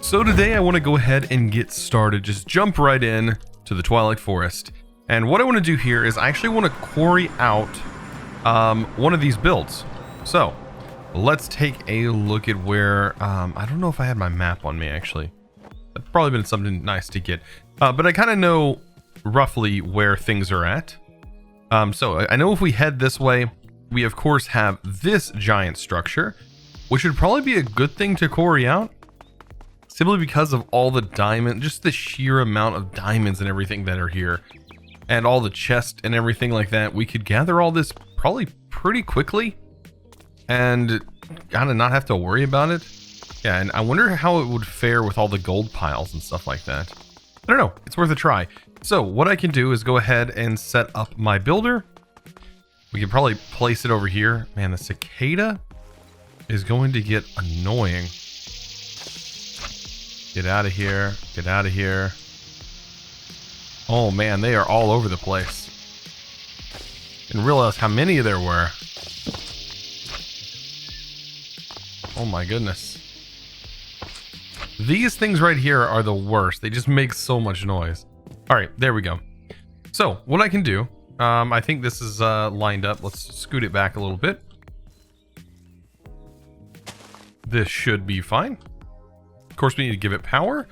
So today I want to go ahead and get started, just jump right in to the Twilight Forest. And what I want to do here is I actually want to quarry out one of these builds. So let's take a look at where, I don't know if I had my map on me actually. That'd probably been something nice to get. But I kind of know roughly where things are at. So I know if we head this way, we of course have this giant structure, which would probably be a good thing to quarry out. Simply because of all the diamond, just the sheer amount of diamonds and everything that are here. And all the chests and everything like that. We could gather all this probably pretty quickly. And kind of not have to worry about it. Yeah, and I wonder how it would fare with all the gold piles and stuff like that. I don't know, it's worth a try. So what I can do is go ahead and set up my builder. We can probably place it over here. Man, the cicada is going to get annoying. Get out of here. Get out of here. Oh man, they are all over the place. Didn't realize how many there were. Oh my goodness. These things right here are the worst. They just make so much noise. All right, there we go. So what I can do, I think this is lined up. Let's scoot it back a little bit. This should be fine. Of course, we need to give it power.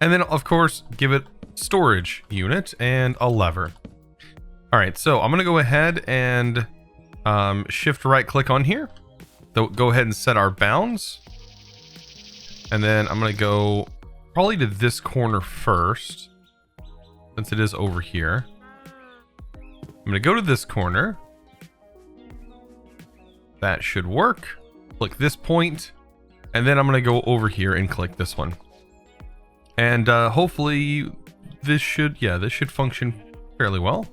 And then, of course, give it storage unit and a lever. All right, so I'm going to go ahead and shift right click on here. Go ahead and set our bounds. And then I'm going to go probably to this corner first, since it is over here. I'm going to go to this corner. That should work. Click this point. And then I'm going to go over here and click this one. And hopefully this should function fairly well.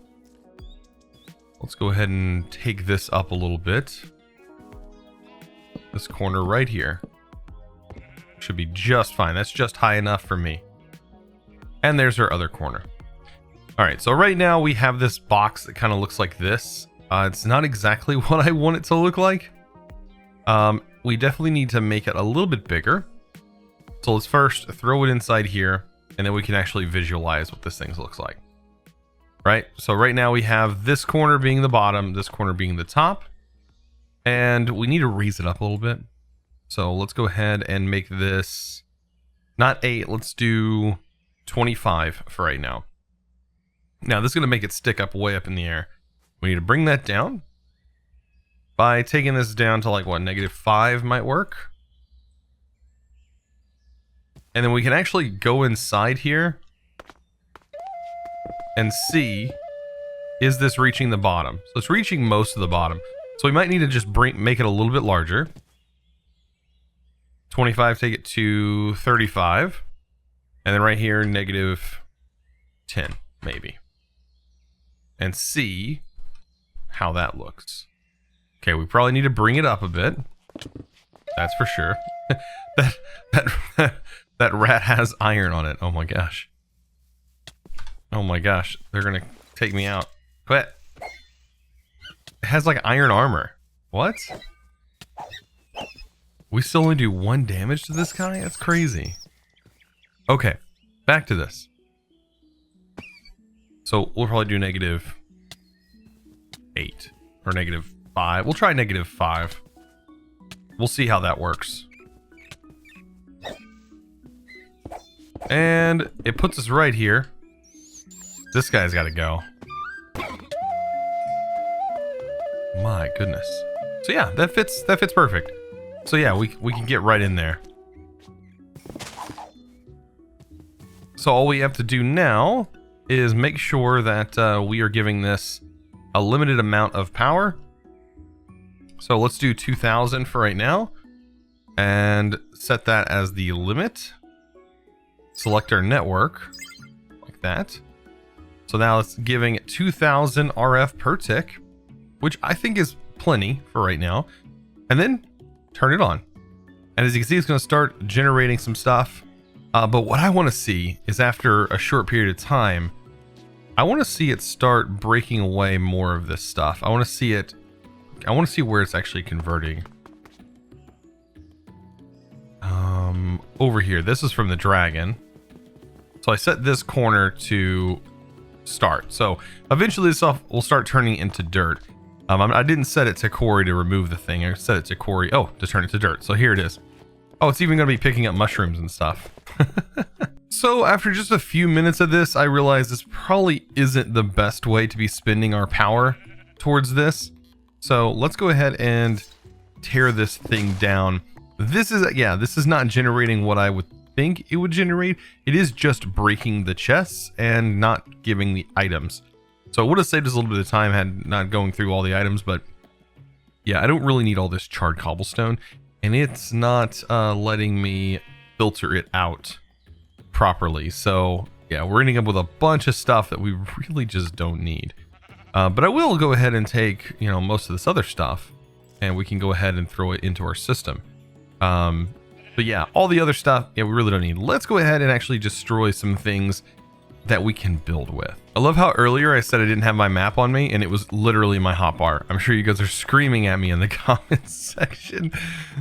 Let's go ahead and take this up a little bit. This corner right here should be just fine. That's just high enough for me. And there's our other corner. All right, so right now we have this box that kind of looks like this. It's not exactly what I want it to look like. We definitely need to make it a little bit bigger. So let's first throw it inside here, and then we can actually visualize what this thing looks like. Right? So right now we have this corner being the bottom, this corner being the top, and we need to raise it up a little bit. So let's go ahead and make this not 8, let's do 25 for right now. Now this is going to make it stick up way up in the air. We need to bring that down. By taking this down to like what, -5 might work. And then we can actually go inside here and see, is this reaching the bottom? So it's reaching most of the bottom. So we might need to just make it a little bit larger. 25, take it to 35. And then right here, -10, maybe. And see how that looks. Okay, we probably need to bring it up a bit. That's for sure. that rat has iron on it. Oh my gosh. Oh my gosh. They're gonna take me out. Quit. It has like iron armor. What? We still only do 1 damage to this guy? That's crazy. Okay, back to this. So we'll probably do -8 or -5. We'll try -5. We'll see how that works. And it puts us right here. This guy's got to go. My goodness. So yeah, that fits perfect. So yeah, we can get right in there. So all we have to do now is make sure that we are giving this a limited amount of power. So let's do 2000 for right now and set that as the limit. Select our network like that. So now it's giving 2000 RF per tick, which I think is plenty for right now. And then turn it on. And as you can see, it's going to start generating some stuff. But what I want to see is after a short period of time, I want to see it start breaking away more of this stuff. I want to see where it's actually converting. over here. This is from the dragon. So I set this corner to start. So eventually this stuff will start turning into dirt. I didn't set it to quarry to remove the thing. I set it to quarry, to turn it to dirt. So here it is. Oh, it's even going to be picking up mushrooms and stuff. So after just a few minutes of this, I realized this probably isn't the best way to be spending our power towards this. So let's go ahead and tear this thing down. This is not generating what I would think it would generate. It is just breaking the chests and not giving the items. So it would have saved us a little bit of time had not going through all the items, but yeah, I don't really need all this charred cobblestone, and it's not letting me filter it out properly. So yeah, we're ending up with a bunch of stuff that we really just don't need. But I will go ahead and take, most of this other stuff, and we can go ahead and throw it into our system. But yeah, all the other stuff, we really don't need. Let's go ahead and actually destroy some things that we can build with. I love how earlier I said I didn't have my map on me, and it was literally my hotbar. I'm sure you guys are screaming at me in the comments section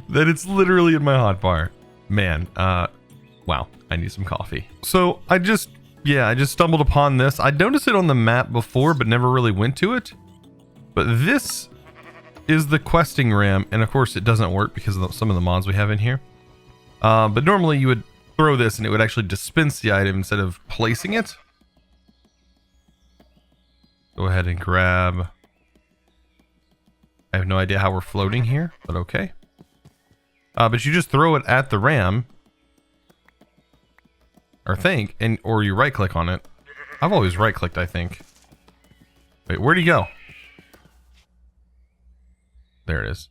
that it's literally in my hotbar. Man, wow, I need some coffee. So I just stumbled upon this. I noticed it on the map before, but never really went to it. But this is the questing ram, and of course it doesn't work because of some of the mods we have in here. But normally you would throw this and it would actually dispense the item instead of placing it. Go ahead and grab. I have no idea how we're floating here, but okay. But you just throw it at the ram, or you right click on it. I've always right clicked, I think. Wait, where'd he go? There it is.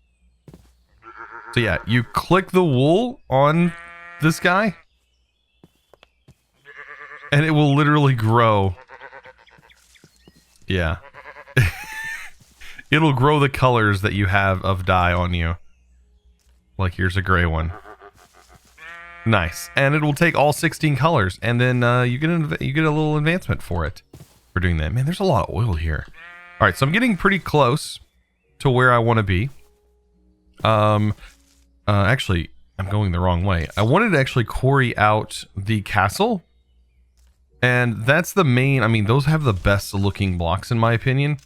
So yeah, you click the wool on this guy, and it will literally grow. Yeah. It'll grow the colors that you have of dye on you. Like here's a gray one. Nice. And it will take all 16 colors, and then you get a little advancement for it for doing that. Man, there's a lot of oil here. All right, so I'm getting pretty close to where I want to be. Actually, I'm going the wrong way. I wanted to actually quarry out the castle, and that's the main. I mean, those have the best looking blocks in my opinion.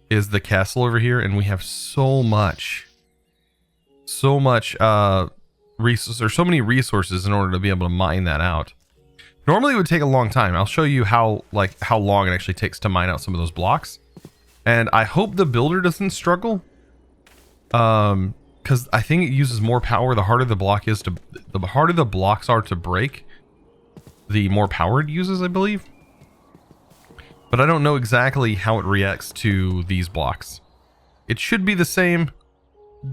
Is the castle over here, and we have so much resources, or so many resources in order to be able to mine that out. Normally it would take a long time. I'll show you how long it actually takes to mine out some of those blocks. And I hope the builder doesn't struggle. Because I think it uses more power the harder the block is the harder the blocks are to break, the more power it uses, I believe. But I don't know exactly how it reacts to these blocks. It should be the same,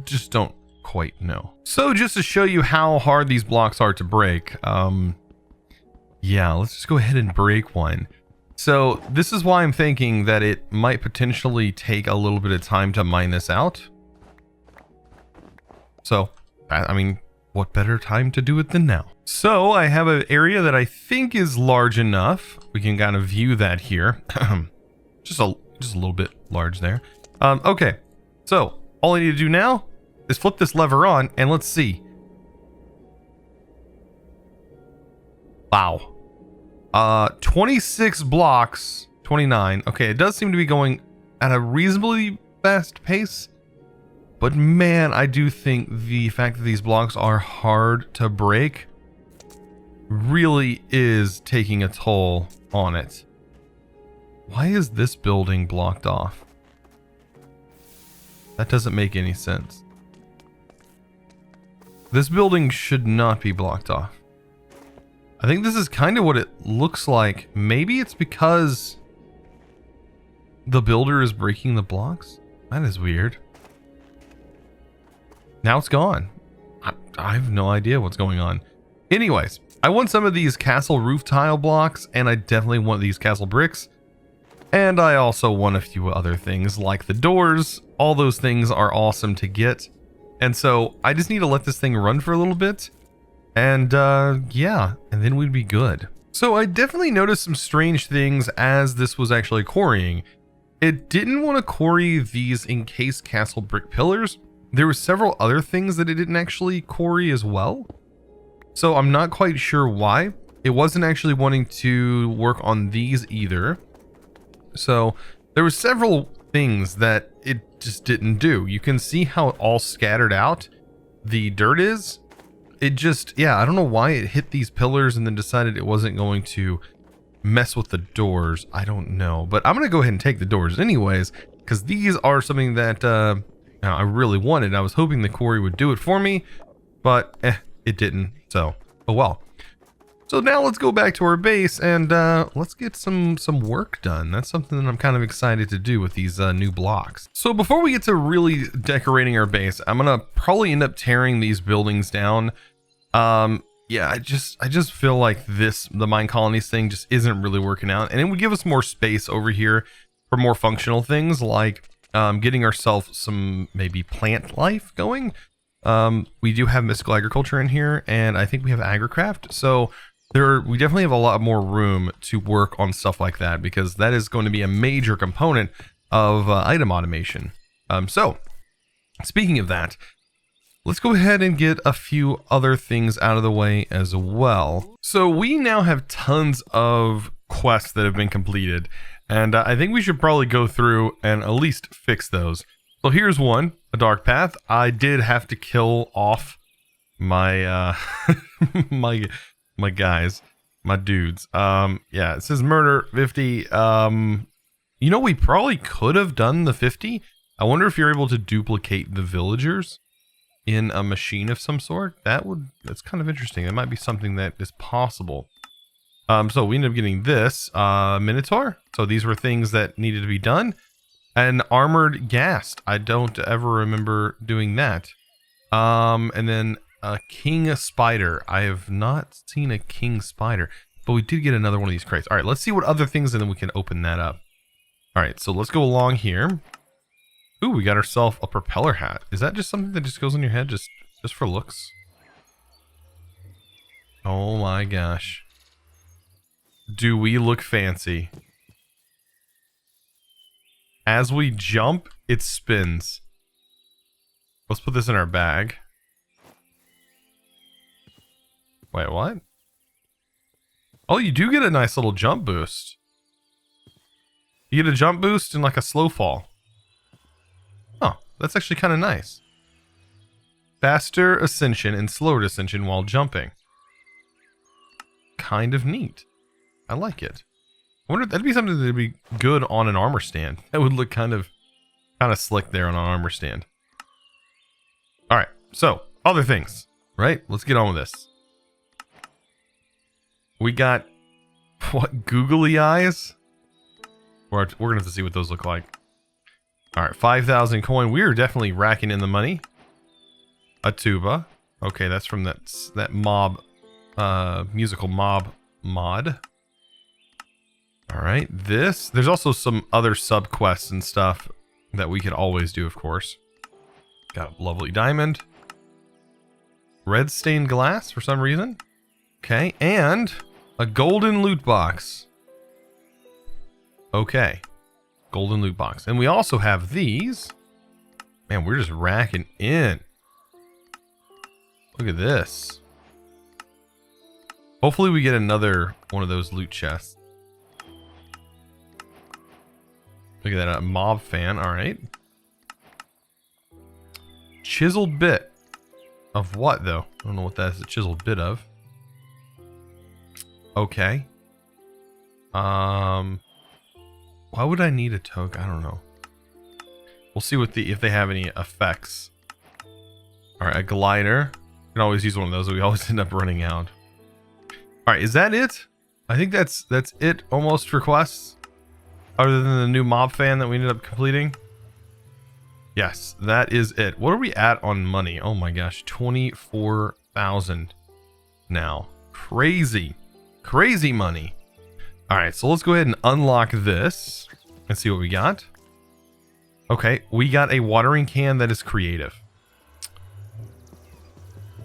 just don't quite know. So just to show you how hard these blocks are to break, yeah, let's just go ahead and break one. So this is why I'm thinking that it might potentially take a little bit of time to mine this out. So, I mean, what better time to do it than now? So I have an area that I think is large enough. We can kind of view that here. just a little bit large there. Okay, so all I need to do now is flip this lever on, and let's see. Wow. 26 blocks, 29. Okay, it does seem to be going at a reasonably fast pace. But man, I do think the fact that these blocks are hard to break really is taking a toll on it. Why is this building blocked off? That doesn't make any sense. This building should not be blocked off. I think this is kind of what it looks like. Maybe it's because the builder is breaking the blocks? That is weird. Now it's gone. I have no idea what's going on. Anyways, I want some of these castle roof tile blocks, and I definitely want these castle bricks. And I also want a few other things like the doors. All those things are awesome to get. And so I just need to let this thing run for a little bit. And yeah, and then we'd be good. So I definitely noticed some strange things as this was actually quarrying. It didn't want to quarry these encased castle brick pillars. There were several other things that it didn't actually quarry as well. So I'm not quite sure why. It wasn't actually wanting to work on these either. So there were several things that it just didn't do. You can see how all scattered out the dirt is. It just, yeah, I don't know why it hit these pillars and then decided it wasn't going to mess with the doors. I don't know, but I'm going to go ahead and take the doors anyways, because these are something that I really wanted. I was hoping the quarry would do it for me, but it didn't. So, oh well. So now let's go back to our base and let's get some work done. That's something that I'm kind of excited to do with these new blocks. So before we get to really decorating our base, I'm gonna probably end up tearing these buildings down. Yeah, I just feel like the mine colonies thing just isn't really working out, and it would give us more space over here for more functional things like getting ourselves some maybe plant life going. We do have mystical agriculture in here, and I think we have agricraft, so we definitely have a lot more room to work on stuff like that, because that is going to be a major component of item automation. So speaking of that, let's go ahead and get a few other things out of the way as well. So we now have tons of quests that have been completed, and I think we should probably go through and at least fix those. So here's one, a dark path. I did have to kill off my my guys, my dudes. Yeah, it says murder 50. You know, we probably could have done the 50. I wonder if you're able to duplicate the villagers in a machine of some sort. That's kind of interesting. That might be something that is possible. So we ended up getting this Minotaur. So these were things that needed to be done. An armored ghast. I don't ever remember doing that. And then a king spider. I have not seen a king spider, but we did get another one of these crates. All right, let's see what other things, and then we can open that up. All right, so let's go along here. Ooh, we got ourselves a propeller hat. Is that just something that just goes on your head just for looks? Oh my gosh. Do we look fancy? As we jump, it spins. Let's put this in our bag. Wait, what? Oh, you do get a nice little jump boost. You get a jump boost and like a slow fall. Oh, that's actually kind of nice. Faster ascension and slower descension while jumping. Kind of neat. I like it. I wonder if that'd be something that'd be good on an armor stand. That would look kind of slick there on an armor stand. All right, so other things, right? Let's get on with this. We got, what, googly eyes? We're gonna have to see what those look like. All right, 5,000 coin. We are definitely racking in the money. A tuba. Okay, that's from that mob, musical mob mod. All right, there's also some other sub quests and stuff that we could always do, of course. Got a lovely diamond. Red stained glass for some reason. Okay, and a golden loot box. Okay, golden loot box. And we also have these. Man, we're just racking in. Look at this. Hopefully we get another one of those loot chests. Look at that, a mob fan, all right. Chiseled bit. Of what, though? I don't know what that is a chiseled bit of. Okay. Why would I need a token? I don't know. We'll see what if they have any effects. All right, a glider. You can always use one of those, but we always end up running out. All right, is that it? I think that's it almost for quests. Other than the new mob fan that we ended up completing. Yes, that is it. What are we at on money? Oh my gosh, 24,000 now. Crazy. Crazy money. All right, so let's go ahead and unlock this and see what we got. Okay, we got a watering can that is creative.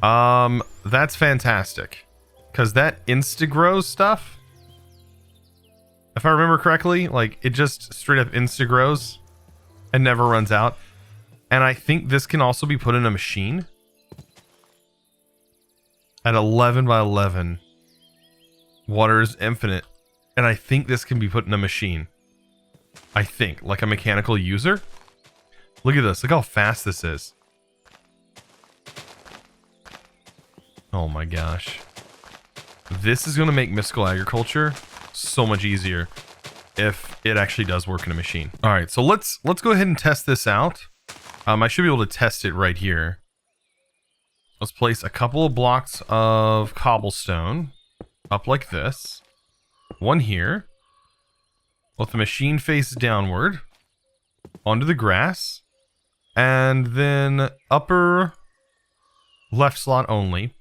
That's fantastic. Because that insta-grows stuff, if I remember correctly, like it just straight up insta-grows and never runs out. And I think this can also be put in a machine. At 11 by 11. Water is infinite. And I think this can be put in a machine. I think. Like a mechanical user. Look at this. Look how fast this is. Oh my gosh. This is going to make mystical agriculture so much easier if it actually does work in a machine. All right, so let's go ahead and test this out. I should be able to test it right here. Let's place a couple of blocks of cobblestone up like this. One here. Let the machine face downward onto the grass. And then upper left slot only.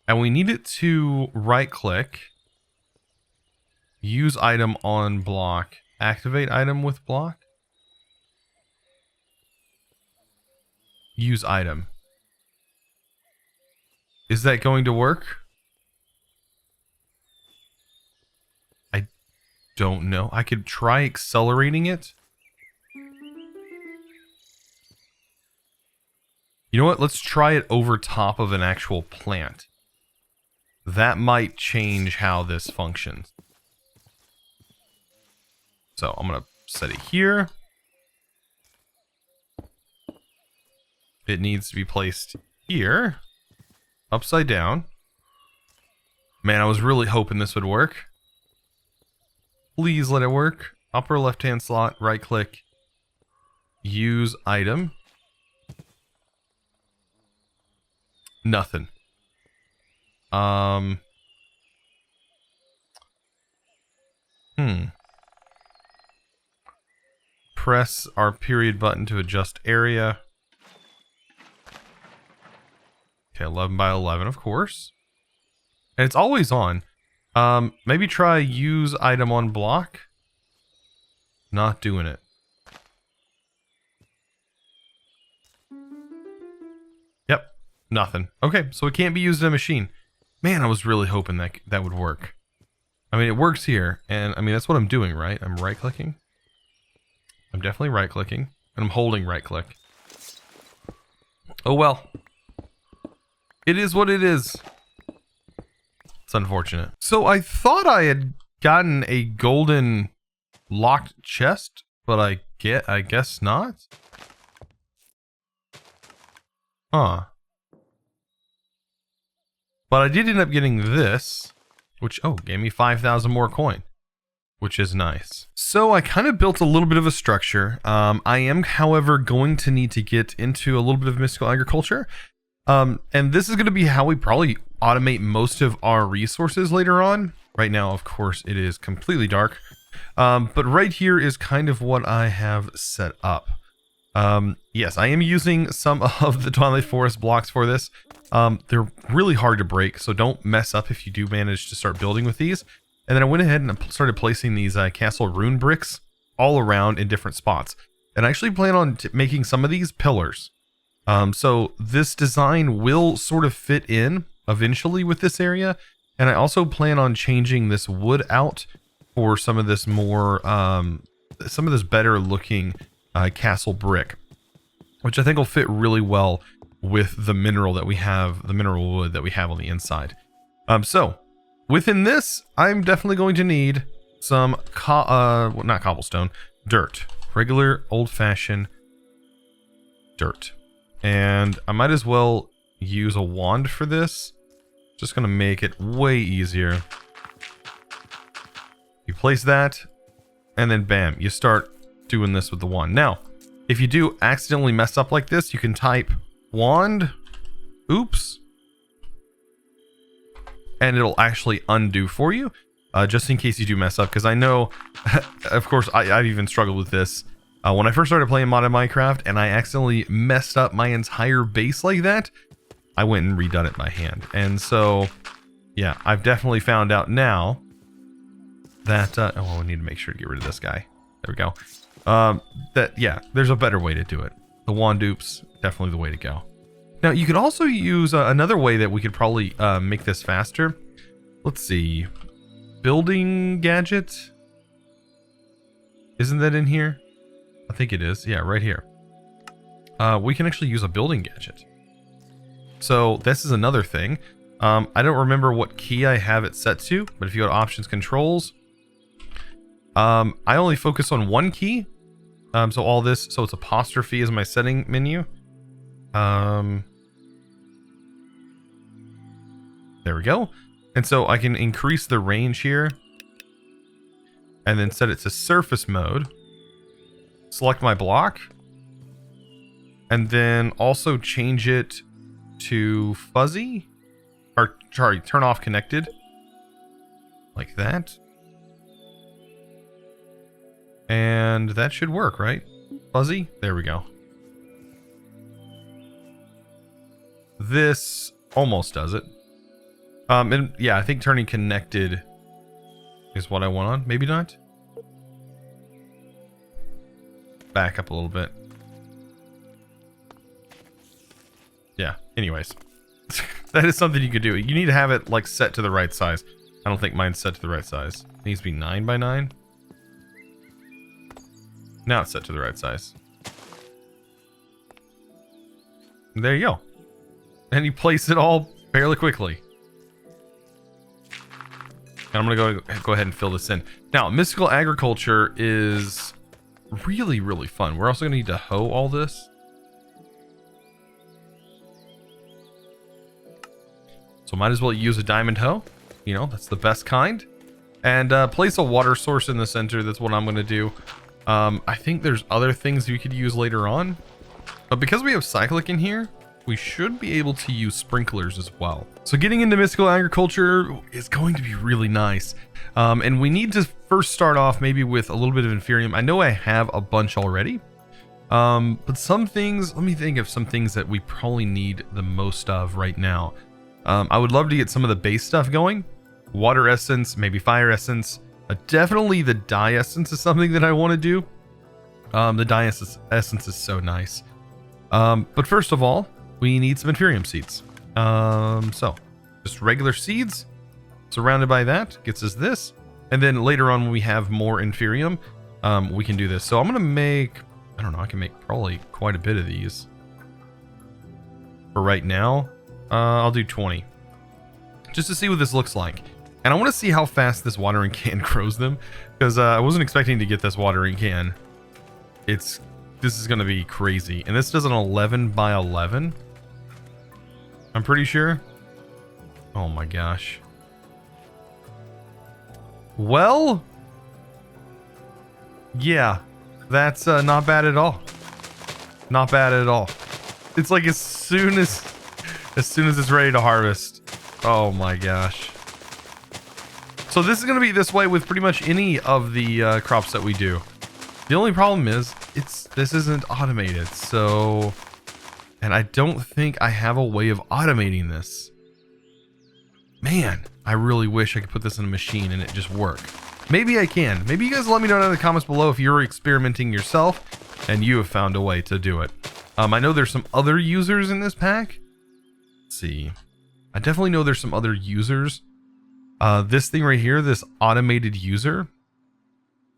And we need it to right click. Use item on block. Activate item with block. Use item. Is that going to work? I don't know. I could try accelerating it. You know what? Let's try it over top of an actual plant. That might change how this functions. So I'm going to set it here. It needs to be placed here. Upside down. Man, I was really hoping this would work. Please let it work. Upper left-hand slot, right click. Use item. Nothing. Press our period button to adjust area. Okay, 11 by 11, of course. And it's always on. Maybe try use item on block. Not doing it. Yep, nothing. Okay, so it can't be used in a machine. Man, I was really hoping that that would work. I mean, it works here, and I mean, that's what I'm doing, right? I'm right-clicking. I'm definitely right-clicking, and I'm holding right-click. Oh well. It is what it is. It's unfortunate. So I thought I had gotten a golden locked chest, but I guess not. Huh. But I did end up getting this, which, oh, gave me 5,000 more coin, which is nice. So I kind of built a little bit of a structure. I am, however, going to need to get into a little bit of mystical agriculture. And this is going to be how we probably automate most of our resources later on. Right now, of course, it is completely dark. But right here is kind of what I have set up. Yes, I am using some of the Twilight Forest blocks for this. They're really hard to break, so don't mess up if you do manage to start building with these. And then I went ahead and started placing these castle rune bricks all around in different spots. And I actually plan on making some of these pillars. So this design will sort of fit in eventually with this area. And I also plan on changing this wood out for some of this more, some of this better looking castle brick, which I think will fit really well with the mineral that we have, the mineral wood that we have on the inside. So within this, I'm definitely going to need some, well, not cobblestone, dirt, regular old-fashioned dirt. And I might as well use a wand for this. Just going to make it way easier. You place that, and then bam, you start doing this with the wand. Now, if you do accidentally mess up like this, you can type wand, oops, and it'll actually undo for you, just in case you do mess up, because I know, of course, I've even struggled with this. When I first started playing modded Minecraft and I accidentally messed up my entire base like that, I went and redone it by hand. And so, yeah, I've definitely found out now that, oh, we need to make sure to get rid of this guy. There we go. That, yeah, there's a better way to do it. The wand dupes, definitely the way to go. Now, you could also use another way that we could probably make this faster. Let's see. Building gadget. Isn't that in here? I think it is. Yeah, right here. We can actually use a building gadget. So this is another thing. I don't remember what key I have it set to, but if you go to options controls, I only focus on one key. So all this, so it's apostrophe is my setting menu. There we go. And so I can increase the range here and then set it to surface mode. Select my block and then also change it to fuzzy, or sorry, turn off connected like that. And that should work, right? Fuzzy, there we go. This almost does it. And yeah, I think turning connected is what I want on. Maybe not. Back up a little bit. Yeah, anyways. That is something you could do. You need to have it like set to the right size. I don't think mine's set to the right size. It needs to be 9 by 9. Now it's set to the right size. And there you go. And you place it all fairly quickly. And I'm going to go ahead and fill this in. Now, mystical agriculture is really, really fun. We're also going to need to hoe all this. So might as well use a diamond hoe. You know, that's the best kind. And place a water source in the center. That's what I'm going to do. I think there's other things you could use later on. But because we have cyclic in here, we should be able to use sprinklers as well. So getting into mystical agriculture is going to be really nice. And we need to first start off maybe with a little bit of inferium. I know I have a bunch already. But some things, let me think of some things that we probably need the most of right now. I would love to get some of the base stuff going. Water essence, maybe fire essence. Definitely the dye essence is something that I want to do. The dye essence is so nice. But first of all, we need some inferium seeds. So just regular seeds surrounded by that gets us this. And then later on when we have more inferium, we can do this. So I'm going to make, I don't know, I can make probably quite a bit of these. For right now, I'll do 20. Just to see what this looks like. And I want to see how fast this watering can grows them. Because I wasn't expecting to get this watering can. This is going to be crazy. And this does an 11 by 11. I'm pretty sure. Oh my gosh. Well. Yeah. That's not bad at all. Not bad at all. It's like as soon as it's ready to harvest. Oh my gosh. So this is going to be this way with pretty much any of the crops that we do. The only problem is this isn't automated. So, and I don't think I have a way of automating this. Man, I really wish I could put this in a machine and it just work. Maybe I can. Maybe you guys let me know in the comments below if you're experimenting yourself and you have found a way to do it. I know there's some other users in this pack. Let's see. I definitely know there's some other users. This thing right here, this automated user.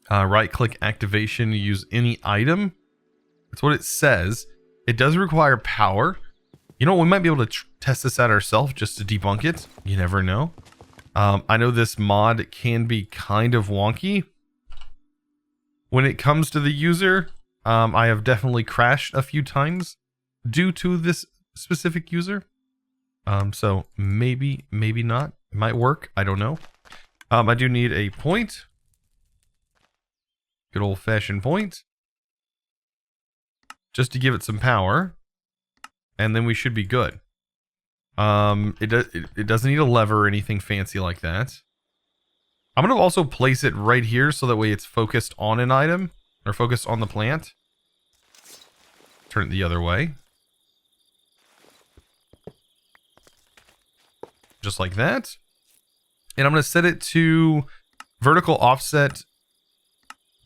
Right click activation, use any item. That's what it says. It does require power. You know, we might be able to test this out ourselves just to debunk it. You never know. I know this mod can be kind of wonky. When it comes to the user, I have definitely crashed a few times due to this specific user. So maybe not. It might work. I don't know. I do need a point. Good old-fashioned point. Just to give it some power. And then we should be good. It doesn't need a lever or anything fancy like that. I'm going to also place it right here so that way it's focused on an item. Or focused on the plant. Turn it the other way. Just like that. And I'm going to set it to vertical offset.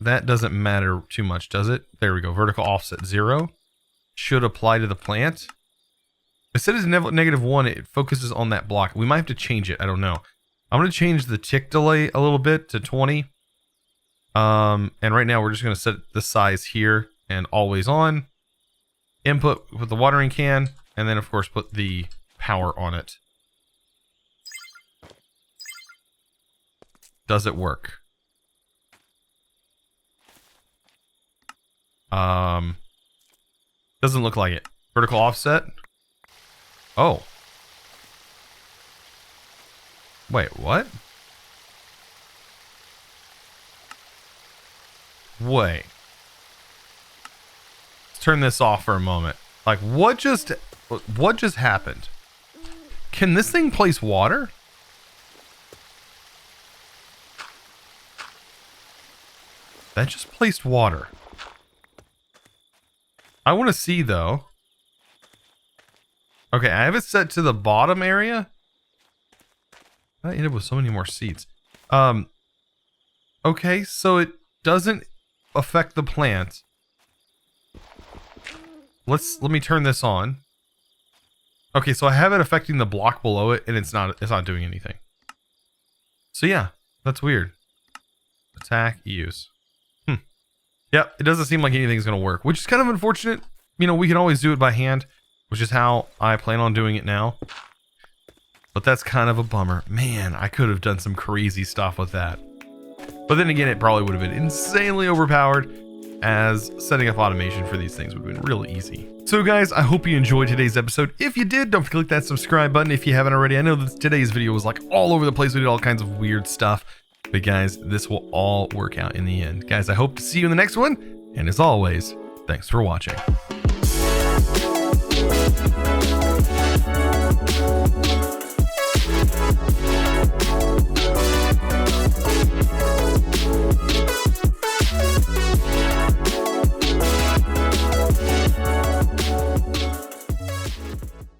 That doesn't matter too much, does it? There we go. Vertical offset 0. Should apply to the plant. I set it to -1. It focuses on that block. We might have to change it. I don't know. I'm going to change the tick delay a little bit to 20. And right now we're just going to set the size here and always on. Input with the watering can. And then of course put the power on it. Does it work? Doesn't look like it. Vertical offset. Oh. Wait, what? Wait. Let's turn this off for a moment. Like, what just happened? Can this thing place water? That just placed water. I want to see, though. Okay, I have it set to the bottom area. I ended up with so many more seats. Okay, so it doesn't affect the plant. Let me turn this on. Okay, so I have it affecting the block below it, and it's not doing anything. So yeah, that's weird. Attack, use. Yep, it doesn't seem like anything's gonna work, which is kind of unfortunate. You know, we can always do it by hand, which is how I plan on doing it now. But that's kind of a bummer. Man, I could have done some crazy stuff with that. But then again, it probably would have been insanely overpowered, as setting up automation for these things would have been really easy. So guys, I hope you enjoyed today's episode. If you did, don't forget to click that subscribe button if you haven't already. I know that today's video was like all over the place. We did all kinds of weird stuff. But guys, this will all work out in the end. Guys, I hope to see you in the next one. And as always, thanks for watching.